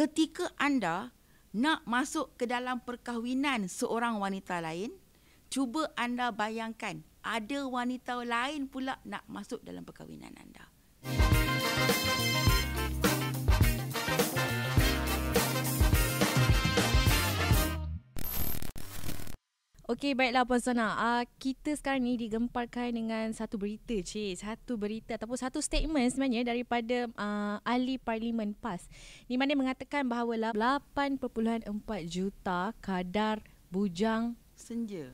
ketika anda nak masuk ke dalam perkahwinan seorang wanita lain, cuba anda bayangkan ada wanita lain pula nak masuk dalam perkahwinan anda. Okey, baiklah Puan Sana. Kita sekarang ni digemparkan dengan satu berita, satu berita ataupun satu statement sebenarnya daripada ahli Parlimen PAS, di mana mengatakan bahawa 8.4 juta kadar bujang Senja.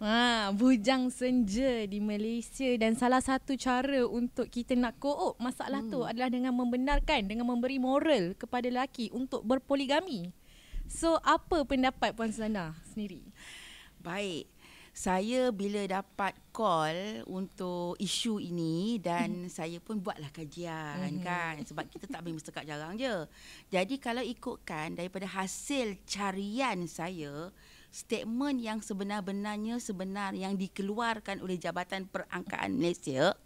Bujang senja di Malaysia, dan salah satu cara untuk kita nak co-op masalah tu adalah dengan membenarkan, dengan memberi moral kepada lelaki untuk berpoligami. So, apa pendapat Puan Sana sendiri? Baik. Saya bila dapat call untuk isu ini dan saya pun buatlah kajian kan, sebab kita tak boleh bercakap jarang je. Jadi kalau ikutkan daripada hasil carian saya, statement yang sebenar-benarnya yang dikeluarkan oleh Jabatan Perangkaan Malaysia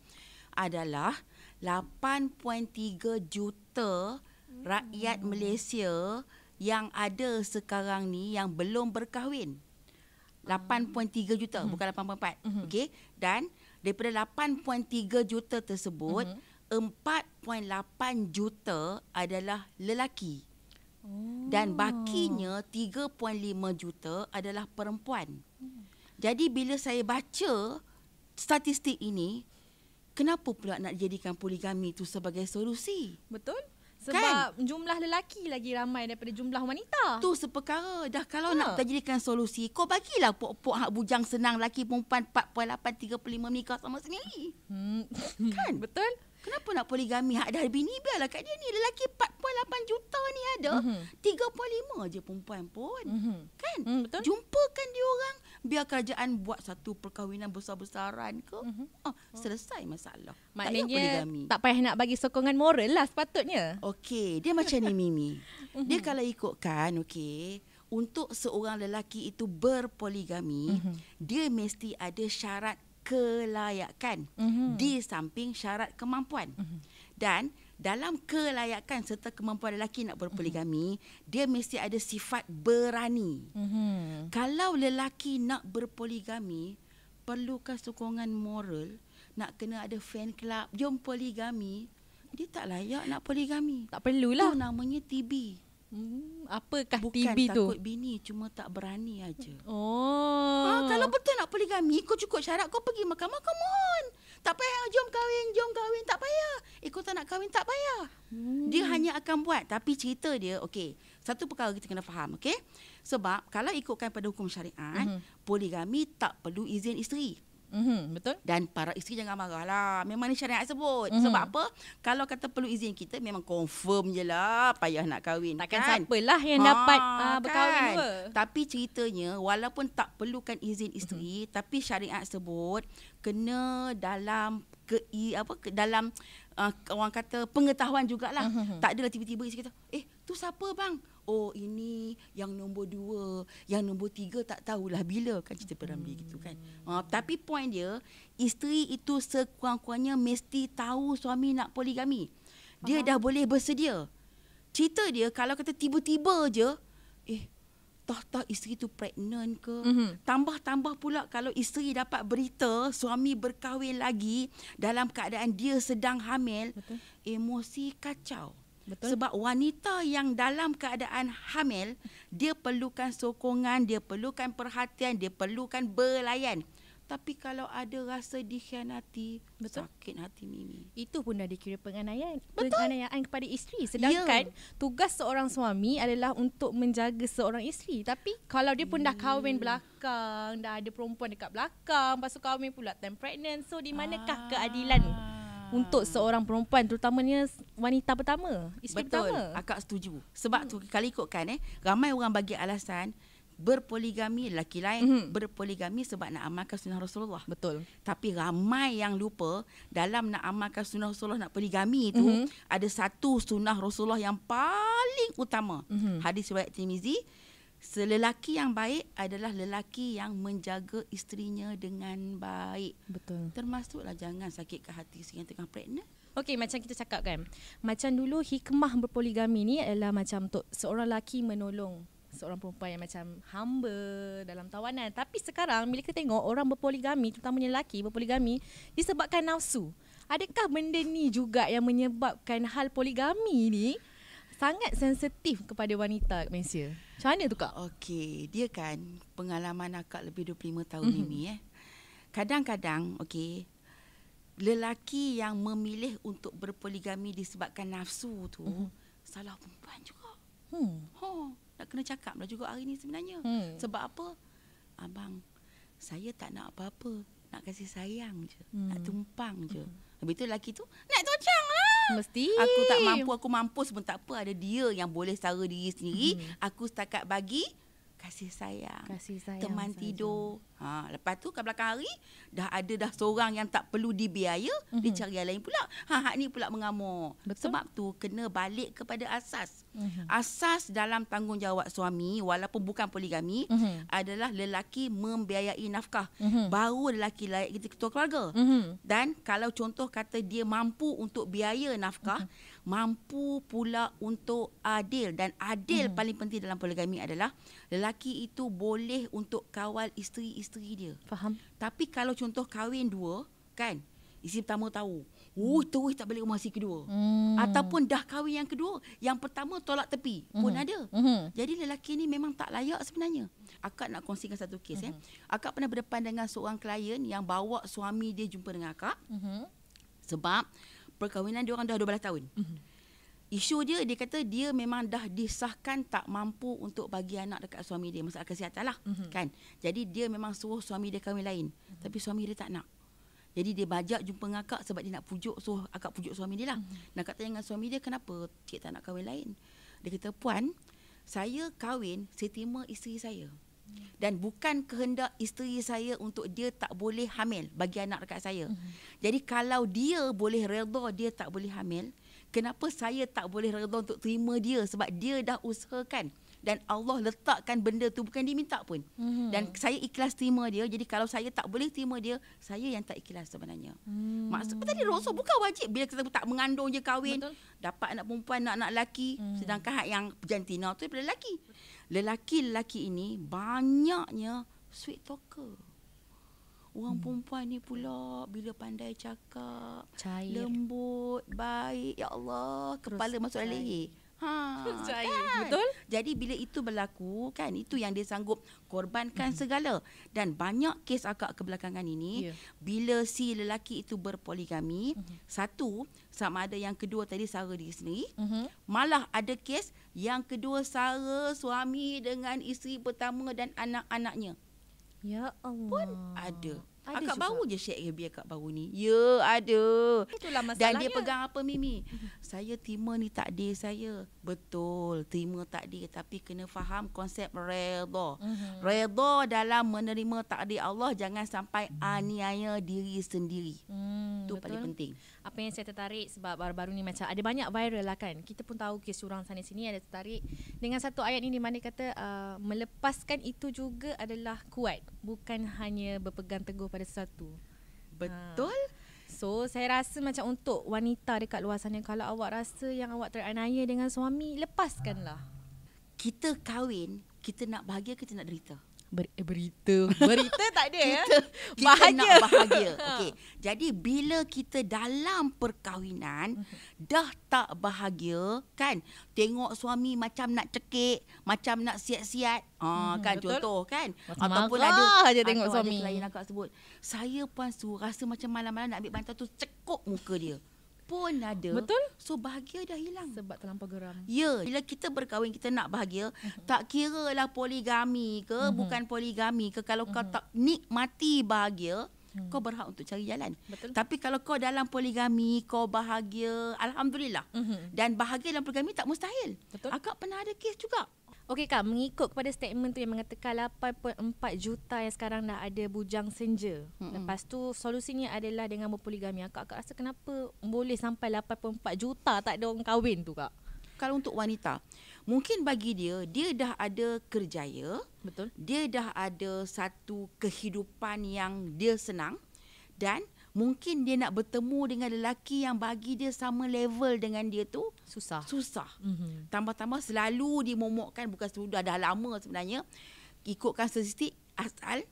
adalah 8.3 juta rakyat Malaysia yang ada sekarang ni yang belum berkahwin. 8.3 juta, bukan 8.4. Okey, dan daripada 8.3 juta tersebut, 4.8 juta adalah lelaki. Dan bakinya 3.5 juta adalah perempuan. Jadi bila saya baca statistik ini, kenapa pula nak jadikan poligami itu sebagai solusi? Betul? Sebab jumlah lelaki lagi ramai daripada jumlah wanita. Tu seperkara. Dah kalau nak jadikan solusi, kau bagilah pok-pok hak bujang senang lelaki perempuan 4.8 35 menikah sama sendiri. Kan? Betul? Kenapa nak poligami? Hak dah bini biarlah kat dia ni. Lelaki 4.8 juta ni ada. 3.5 je perempuan pun. Kan? Betul? Jumpakan dia orang. Biar kerajaan buat satu perkahwinan besar-besaran ke. Selesai masalah. Maknanya tak payah nak bagi sokongan moral lah sepatutnya. Okey, dia macam ni Mimi. Dia kalau ikutkan, okey, untuk seorang lelaki itu berpoligami, dia mesti ada syarat kelayakan di samping syarat kemampuan. Dan dalam kelayakan serta kemampuan lelaki nak berpoligami, dia mesti ada sifat berani. Kalau lelaki nak berpoligami, perlukan sokongan moral, nak kena ada fan club, jom poligami, dia tak layak nak poligami. Tak perlulah. Tu namanya TB. Apakah Bukan TB tu? takut bini, cuma tak berani aja. Kalau Kalau betul nak poligami, kau cukup syarat, kau pergi mahkamah, come on. Tak payah, jom kahwin, tak payah. Kau tak nak kahwin, tak payah. Dia hanya akan buat. Tapi cerita dia, okey, satu perkara kita kena faham, okey? Sebab kalau ikutkan pada hukum syariat, poligami tak perlu izin isteri. Betul. Dan para isteri jangan marahlah. Memang ni syariat sebut. Sebab apa? Kalau kata perlu izin kita, memang confirm je lah payah nak kahwin. Takkan kan? siapalah yang dapat berkahwin kan? dua. Tapi ceritanya, walaupun tak perlukan izin isteri, tapi syariat sebut kena dalam dalam orang kata pengetahuan jugalah. Tak adalah tiba-tiba isteri kata, tu siapa bang? Oh, ini yang nombor 2, yang nombor 3 tak tahulah bila, kan cerita Peramli gitu kan. Tapi point dia, isteri itu sekurang-kurangnya mesti tahu suami nak poligami. Dia dah boleh bersedia. Cerita dia kalau kata tiba-tiba je, tah isteri tu pregnant ke. Tambah-tambah pula kalau isteri dapat berita suami berkahwin lagi dalam keadaan dia sedang hamil, emosi kacau. Betul. Sebab wanita yang dalam keadaan hamil, dia perlukan sokongan, dia perlukan perhatian, dia perlukan belayan. Tapi kalau ada rasa dikhianati, sakit hati Mimi. Itu pun dah dikira penganiayaan kepada isteri. Sedangkan tugas seorang suami adalah untuk menjaga seorang isteri. Tapi kalau dia pun dah kahwin belakang, dah ada perempuan dekat belakang, lepas tu kahwin pula time pregnant, so di manakah keadilan untuk seorang perempuan, terutamanya wanita pertama, isteri Betul, pertama? akak setuju. Sebab tu kalau ikutkan ramai orang bagi alasan berpoligami, lelaki lain berpoligami sebab nak amalkan sunnah Rasulullah. Betul. Tapi ramai yang lupa dalam nak amalkan sunnah Rasulullah, nak poligami itu ada satu sunnah Rasulullah yang paling utama. Hadis riwayat Tirmizi, lelaki yang baik adalah lelaki yang menjaga isterinya dengan baik. Betul. Termasuklah jangan sakitkan hati isteri yang tengah pregnant. Okey, macam kita cakap kan. Macam dulu hikmah berpoligami ni adalah macam untuk seorang lelaki menolong seorang perempuan yang macam hamba dalam tawanan. Tapi sekarang bila kita tengok orang berpoligami, terutamanya lelaki berpoligami disebabkan nafsu. Adakah benda ni juga yang menyebabkan hal poligami ni sangat sensitif kepada wanita kat Malaysia? Macam mana tu Kak? Okey, dia kan pengalaman akak lebih 25 tahun Mimi. Kadang-kadang, okey, lelaki yang memilih untuk berpoligami disebabkan nafsu tu salah perempuan juga. Nak kena cakap lah juga hari ni sebenarnya. Sebab apa? Abang, saya tak nak apa-apa. Nak kasih sayang je. Nak tumpang je. Habis tu lelaki tu nak tocang lah. Mesti. Aku tak mampu, aku mampus pun tak apa. Ada dia yang boleh sara diri sendiri. Aku setakat bagi kasih sayang. Teman saja. tidur. Lepas tu kat belakang hari dah seorang yang tak perlu dibiaya, dia cari yang lain pula. Hak ni pula mengamuk. Betul. Sebab tu kena balik kepada asas. Asas dalam tanggungjawab suami walaupun bukan poligami adalah lelaki membiayai nafkah. Baru lelaki layak kita ketua keluarga. Dan kalau contoh kata dia mampu untuk biaya nafkah, mampu pula untuk adil. Dan adil paling penting dalam poligami adalah lelaki itu boleh untuk kawal isteri-isteri dia. Faham. Tapi kalau contoh kahwin dua, kan, isteri pertama tahu, terus tak balik rumah si kedua. Ataupun dah kahwin yang kedua, yang pertama tolak tepi pun ada. Jadi lelaki ni memang tak layak sebenarnya. Akak nak kongsikan satu kes. Akak pernah berdepan dengan seorang klien yang bawa suami dia jumpa dengan akak. Sebab perkahwinan dia orang dah 12 tahun. Isu dia kata dia memang dah disahkan tak mampu untuk bagi anak dekat suami dia. Masalah kesihatan lah. Kan? Jadi dia memang suruh suami dia kahwin lain. Tapi suami dia tak nak. Jadi dia bajak jumpa dengan akak sebab dia nak pujuk. So akak pujuk suami dia lah. Nak kata dengan suami dia, kenapa cik tak nak kahwin lain? Dia kata, puan, saya kahwin, saya terima isteri saya. Dan bukan kehendak isteri saya untuk dia tak boleh hamil bagi anak dekat saya. Jadi kalau dia boleh redha dia tak boleh hamil, kenapa saya tak boleh redha untuk terima dia? Sebab dia dah usahakan. Dan Allah letakkan benda tu, bukan dia minta pun. Dan saya ikhlas terima dia. Jadi kalau saya tak boleh terima dia, saya yang tak ikhlas sebenarnya. Maksud tadi Rasul bukan wajib bila kita tak mengandung je kahwin. Betul. Dapat anak perempuan, nak lelaki. Sedangkan hak yang jantina tu daripada lelaki. Lelaki-lelaki ini banyaknya sweet talker. Orang perempuan ni pula bila pandai cakap, Cair. lembut, baik, ya Allah, kepala masuk dalam leher. Kan? Betul? Jadi bila itu berlaku, kan, itu yang dia sanggup korbankan segala. Dan banyak kes akak kebelakangan ini, bila si lelaki itu berpoligami, satu, sama ada yang kedua tadi sara diri sendiri, malah ada kes yang kedua sara suami dengan isteri pertama dan anak-anaknya. Ya Allah. Pun ada. Akak juga. baru je share review akak baru ni. Ya, ada. Itulah masalahnya. Dan dia pegang apa, Mimi? Saya terima ni takdir saya. Betul, terima takdir. Tapi kena faham konsep redha. Redha dalam menerima takdir Allah, jangan sampai aniaya diri sendiri. Itu paling penting. Apa yang saya tertarik sebab baru-baru ni macam ada banyak viral lah kan. Kita pun tahu kes curang sana sini, ada tertarik dengan satu ayat ini di mana kata melepaskan itu juga adalah kuat. Bukan hanya berpegang teguh pada sesuatu. Betul. So saya rasa macam untuk wanita dekat luar sana, kalau awak rasa yang awak teraniaya dengan suami, lepaskanlah. Kita kahwin, kita nak bahagia, kita nak derita. Berita tak ada ya. Kita nak bahagia. Okey. Jadi bila kita dalam perkahwinan dah tak bahagia, kan? Tengok suami macam nak cekik, macam nak siat-siat. Kan, betul. Contoh kan. Macam Ataupun marah ada je tengok atau suami. Ada klien akak sebut, saya puan su rasa macam malam-malam nak ambil bantal tu cekuk muka dia. Pun ada. Betul. So bahagia dah hilang. Sebab terlampau geram. Ya, bila kita berkahwin kita nak bahagia, tak kira lah poligami ke, bukan poligami ke, kalau kau tak nikmati bahagia, kau berhak untuk cari jalan. Betul. Tapi kalau kau dalam poligami, kau bahagia, alhamdulillah. Dan bahagia dalam poligami tak mustahil. Betul. Akak pernah ada kes juga. Okey Kak, mengikut kepada statement tu yang mengatakan 8.4 juta yang sekarang dah ada bujang senja. Lepas tu solusinya adalah dengan berpoligami. Akak rasa kenapa boleh sampai 8.4 juta tak ada orang kahwin tu Kak? Kalau untuk wanita, mungkin bagi dia dah ada kerjaya. Betul. Dia dah ada satu kehidupan yang dia senang. Dan mungkin dia nak bertemu dengan lelaki yang bagi dia sama level dengan dia tu Susah. Tambah-tambah selalu dimomokkan, bukan sudah dah lama sebenarnya, ikutkan statistik asal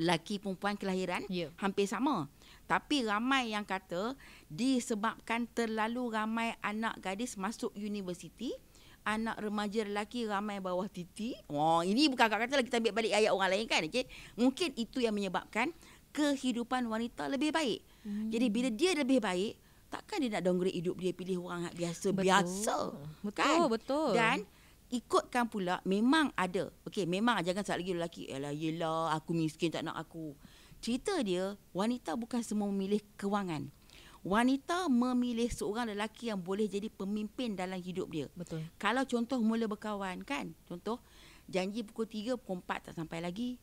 lelaki perempuan kelahiran hampir sama. Tapi ramai yang kata disebabkan terlalu ramai anak gadis masuk universiti, anak remaja lelaki ramai bawah titi. Ini bukan kakak kata lah, kita ambil balik ayat orang lain kan. Okay? Mungkin itu yang menyebabkan kehidupan wanita lebih baik. Jadi bila dia lebih baik, takkan dia nak downgrade hidup dia, pilih orang biasa-biasa. Betul. Dan ikutkan pula, memang ada. Okey, memang jangan salah lagi lelaki. Yelah, aku miskin tak nak aku. Cerita dia, wanita bukan semua memilih kewangan. Wanita memilih seorang lelaki yang boleh jadi pemimpin dalam hidup dia. Betul. Kalau contoh mula berkawan kan, contoh janji pukul 3, pukul 4 tak sampai lagi.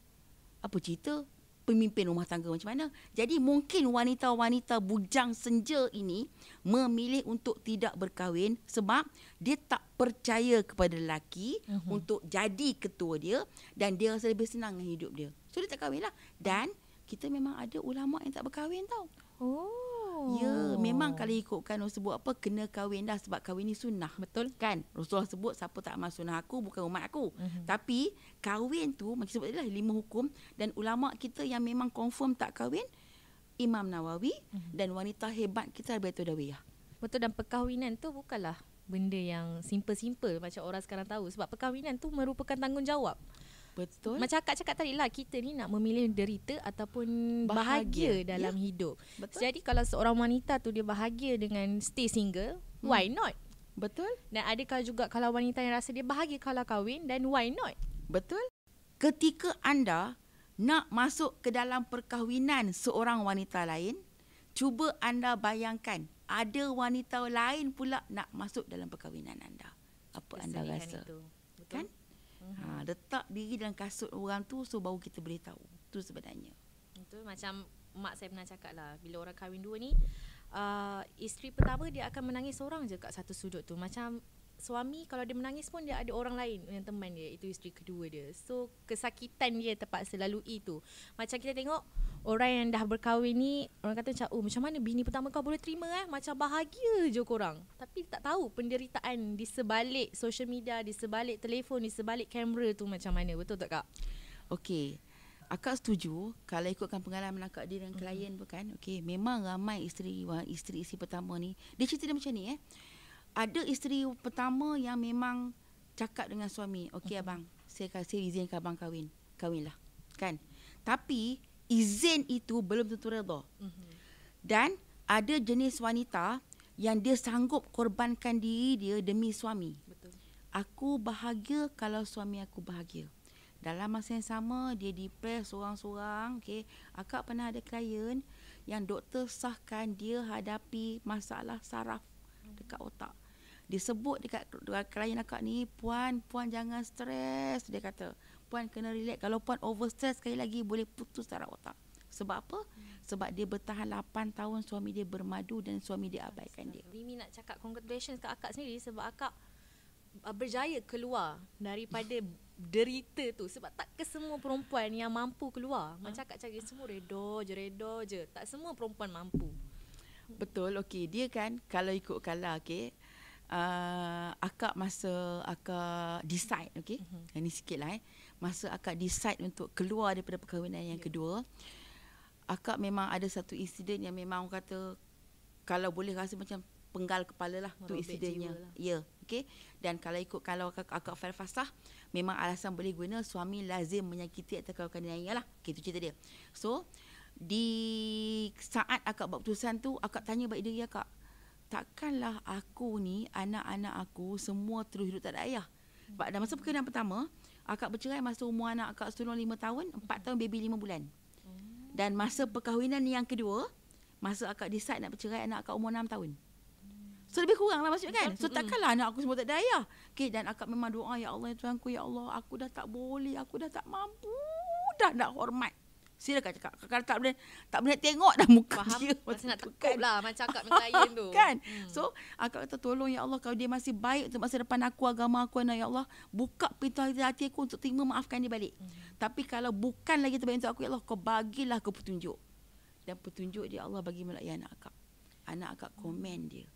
Apa cerita? Pemimpin rumah tangga macam mana? Jadi mungkin wanita-wanita bujang senja ini memilih untuk tidak berkahwin sebab dia tak percaya kepada lelaki untuk jadi ketua dia, dan dia rasa lebih senang dengan hidup dia. So dia tak kahwin lah. Dan kita memang ada ulama yang tak berkahwin tau. Ya, memang kalau ikutkan Rasul sebut apa, kena kahwin dah sebab kahwin ni sunnah. Betul. Kan? Rasulullah sebut siapa tak amal sunnah aku bukan umat aku. Tapi kahwin tu macam sebut lah 5 hukum, dan ulama kita yang memang confirm tak kahwin, Imam Nawawi dan wanita hebat kita Baitul Dawiyah. Betul, dan perkahwinan tu bukanlah benda yang simple-simple macam orang sekarang tahu, sebab perkahwinan tu merupakan tanggungjawab. Betul. Macam akak cakap tadi lah, kita ni nak memilih derita ataupun bahagia dalam hidup. Betul. Jadi kalau seorang wanita tu dia bahagia dengan stay single, why not? Betul. Dan adakah juga kalau wanita yang rasa dia bahagia kalau kahwin, dan why not? Betul. Ketika anda nak masuk ke dalam perkahwinan seorang wanita lain, cuba anda bayangkan ada wanita lain pula nak masuk dalam perkahwinan anda. Apa anda rasa? Itu. Betul? Kan? Letak diri dalam kasut orang tu, so baru kita boleh tahu. Tu sebenarnya. Betul, macam mak saya pernah cakap lah, bila orang kahwin dua ni, isteri pertama dia akan menangis seorang je kat satu sudut tu. Macam suami kalau dia menangis pun dia ada orang lain yang teman dia, itu isteri kedua dia. So kesakitan dia terpaksa lalui tu. Macam kita tengok orang yang dah berkahwin ni, orang kata macam, oh macam mana bini pertama kau boleh terima macam bahagia je korang. Tapi tak tahu penderitaan di sebalik social media, di sebalik telefon, di sebalik kamera tu macam mana. Betul tak Kak? Okey. Akak setuju kalau ikutkan pengalaman akak dia dengan klien pun kan. Okey, memang ramai isteri pertama ni. Dia cerita dia macam ni Ada isteri pertama yang memang cakap dengan suami, okey abang, saya izinkan abang kahwinlah. Kan? Tapi izin itu belum tentu redha. Dan ada jenis wanita yang dia sanggup korbankan diri dia demi suami. Betul. Aku bahagia kalau suami aku bahagia. Dalam masa yang sama dia depres seorang-seorang. Okay. Akak pernah ada klien yang doktor sahkan dia hadapi masalah saraf dekat otak. Dia sebut dekat klien akak ni, puan jangan stres. Dia kata, puan kena relax. Kalau puan over stress sekali lagi boleh putus saraf otak. Sebab apa? Sebab dia bertahan 8 tahun suami dia bermadu dan suami dia abaikan dia. Mimi nak cakap congratulations kat akak sendiri sebab akak berjaya keluar daripada derita tu. Sebab tak ke semua perempuan yang mampu keluar. Macam akak cakap semua reda je. Tak semua perempuan mampu. Betul. Okey, dia kan kalau ikutkanlah akak masa akak decide, okey. Ini sikitlah masa akak decide untuk keluar daripada perkahwinan yang kedua, akak memang ada satu insiden yang memang orang kata kalau boleh rasa macam penggal kepala lah tu insidennya. Ya, okey. Dan kalau akak file fasah, memang alasan boleh guna suami lazim menyakiti atau kalau kaniaya lah. Okey, tu cerita dia. So, di saat akak buat keputusan tu, akak tanya balik diri akak, takkanlah aku ni, anak-anak aku semua terus hidup tak ada ayah. Pada masa perkahwinan pertama, akak bercerai masa umur anak akak sulung 5 tahun, 4 tahun baby 5 bulan. Dan masa perkahwinan yang kedua, masa akak decide nak bercerai, anak akak umur 6 tahun. So lebih kurang lah maksudnya kan. So takkanlah anak aku semua tak ada ayah. Okay, dan akak memang doa, ya Allah ya Tuhanku, ya Allah, aku dah tak boleh, aku dah tak mampu, dah nak hormat. Silakan cakap. Kalau tak boleh tengok dah muka faham, dia. Masa nak tekuk lah macam akak dengan klien tu. Kan? So, akak kata tolong ya Allah, kalau dia masih baik untuk masa depan aku, agama aku, ya Allah, buka pintu hati aku untuk terima, maafkan dia balik. Tapi kalau bukan lagi terbaik untuk aku, ya Allah, kau bagilah kau petunjuk. dan petunjuk dia Allah bagi melalui anak akak. Anak akak komen dia.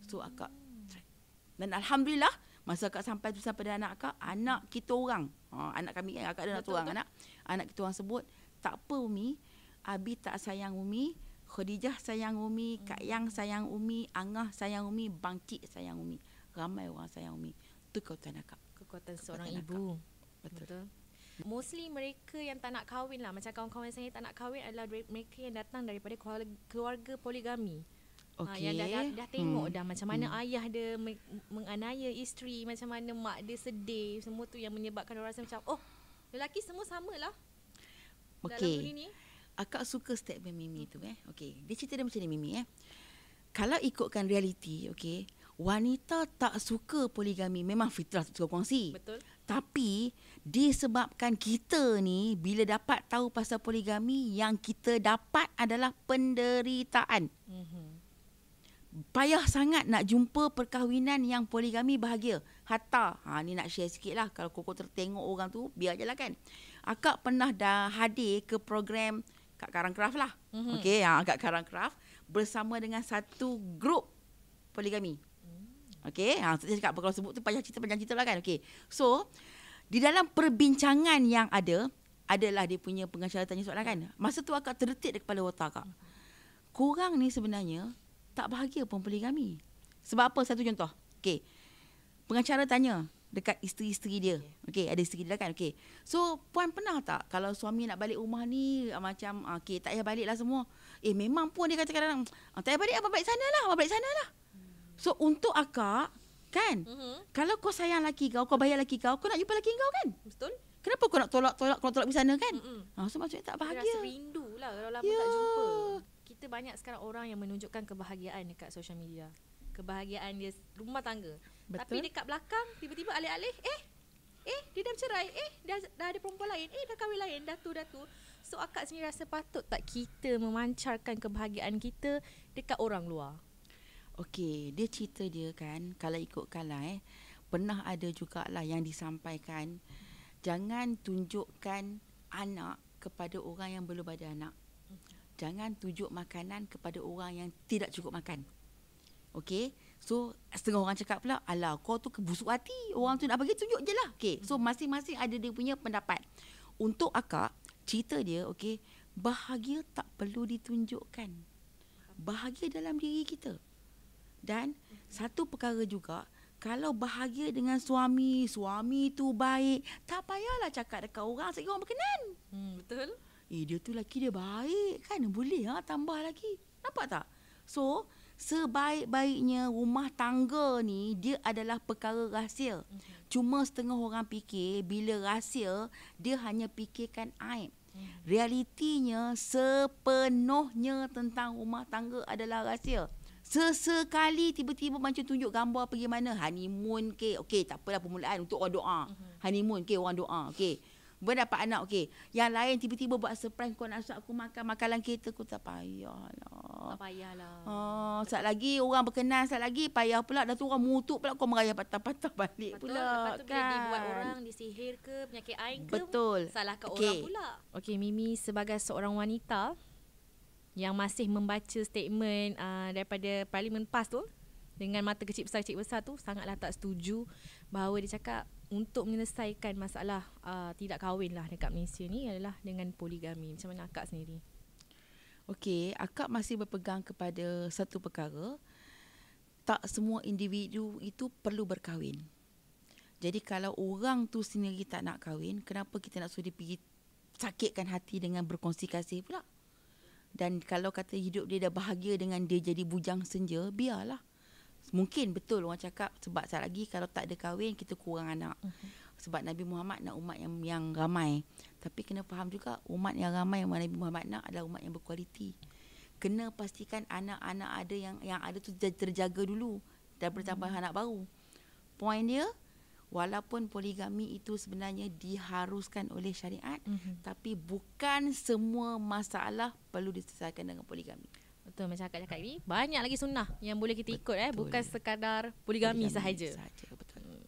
So akak try. Dan alhamdulillah masa akak sampai pada anak akak, anak kita orang, anak kami kan, akak ada satu orang anak. Anak kita orang sebut, tak apa Umi, Abi tak sayang Umi, Khadijah sayang Umi, Kak Yang sayang Umi, Angah sayang Umi, Bangkit sayang Umi. Ramai orang sayang Umi. Itu kekuatan akak. Kekuatan seorang ibu. Betul. Mostly mereka yang tak nak kahwin lah, macam kawan-kawan saya tak nak kahwin adalah mereka yang datang daripada keluarga poligami. Yang dah tengok dah macam mana ayah dia menganiaya isteri, macam mana mak dia sedih, semua tu yang menyebabkan orang rasa macam lelaki semua samalah dalam dunia ni. Akak suka statement Mimi tu Okey, dia cerita dia macam ni Mimi Kalau ikutkan realiti, okey, wanita tak suka poligami memang fitrah tak suka kongsi. Betul. Tapi disebabkan kita ni bila dapat tahu pasal poligami, yang kita dapat adalah penderitaan. Payah sangat nak jumpa perkahwinan yang poligami bahagia. Hatta, ni nak share sikit lah. Kalau Koko tertengok orang tu, biar je lah kan. Akak pernah dah hadir ke program Kak Karangcraft lah. Okey, Kak Karangcraft bersama dengan satu grup poligami. Okey, saya cakap kalau sebut tu panjang cerita lah kan. Okey. So, di dalam perbincangan yang adalah dia punya pengacara tanya soalan kan. Masa tu akak terdetik di kepala otak akak. Korang ni sebenarnya tak bahagia pun poligami. Sebab apa? Satu contoh. Okey. Pengacara tanya dekat isteri-isteri dia. Okey, ada isteri dia kan. Okey. So, puan pernah tak kalau suami nak balik rumah ni macam okey, tak payah balik lah semua. Memang pun dia kata kadang-kadang tak payah balik, abang balik sana lah. So, untuk akak kan, kalau kau sayang laki kau bayar laki kau nak jumpa laki kau kan? Betul. Kenapa kau nak tolak pergi sana kan? So maksudnya tak bahagia. Dia rasa rindu lah kalau lama tak jumpa. Kita banyak sekarang orang yang menunjukkan kebahagiaan dekat social media. Kebahagiaan dia rumah tangga. Betul. Tapi dekat belakang tiba-tiba alih-alih dia dah bercerai, dah ada perempuan lain, dah kahwin lain, dah tu. So akak sendiri rasa patut tak kita memancarkan kebahagiaan kita dekat orang luar? Okey, dia cerita dia kan, kalau ikutkanlah pernah ada jugalah yang disampaikan, jangan tunjukkan anak kepada orang yang belum ada anak. Jangan tunjuk makanan kepada orang yang tidak cukup makan. Okey, so setengah orang cakap pula, alah kau tu kebusuk hati, orang tu nak bagi tunjuk je lah. Okey, so masing-masing ada dia punya pendapat. Untuk akak, cerita dia, okey, bahagia tak perlu ditunjukkan. Bahagia dalam diri kita. Dan satu perkara juga, kalau bahagia dengan suami tu baik, tak payahlah cakap dekat orang sebab orang berkenan. Betul. Dia tu laki dia baik kan, boleh tambah lagi. Nampak tak? So, sebaik-baiknya rumah tangga ni dia adalah perkara rahsia. Cuma setengah orang fikir bila rahsia dia hanya fikirkan aib. Realitinya sepenuhnya tentang rumah tangga adalah rahsia. Sesekali tiba-tiba macam tunjuk gambar pergi mana, honeymoon ke, okey tak apalah permulaan untuk orang doa. Honeymoon ke orang doa, okey. Berdapat anak, okey. Yang lain tiba-tiba buat surprise, kau nak suap aku makan makanan kereta, aku tak payahlah. Tak payahlah. Sat lagi orang berkenan, sat lagi payah pula, dah tu orang mutuk pula, kau merayap patah-patah balik. Betul. Pula. Lepas tu bila dibuat orang disihir ke, penyakit ain ke, betul. Salahkan orang pula. Okey, Mimi sebagai seorang wanita yang masih membaca statement daripada Parlimen PAS tu dengan mata kecil besar tu, sangatlah tak setuju bahawa dia cakap untuk menyelesaikan masalah tidak kahwin lah dekat Malaysia ni adalah dengan poligami. Macam mana akak sendiri? Okey, akak masih berpegang kepada satu perkara, tak semua individu itu perlu berkahwin. Jadi kalau orang tu sendiri tak nak kahwin, kenapa kita nak suruh dia pergi sakitkan hati dengan berkongsi kasih pula? Dan kalau kata hidup dia dah bahagia dengan dia jadi bujang senja, biarlah. Mungkin betul orang cakap sebab sekali lagi kalau tak ada kahwin kita kurang anak. Sebab Nabi Muhammad nak umat yang ramai. Tapi kena faham juga umat yang ramai yang Nabi Muhammad nak adalah umat yang berkualiti. Kena pastikan anak-anak ada yang ada tu terjaga dulu dan bertambah anak baru. Poin dia, walaupun poligami itu sebenarnya diharuskan oleh syariat, tapi bukan semua masalah perlu diselesaikan dengan poligami. Betul, macam akak cakap ni, banyak lagi sunnah yang boleh kita ikut. Bukan sekadar poligami sahaja. Betul.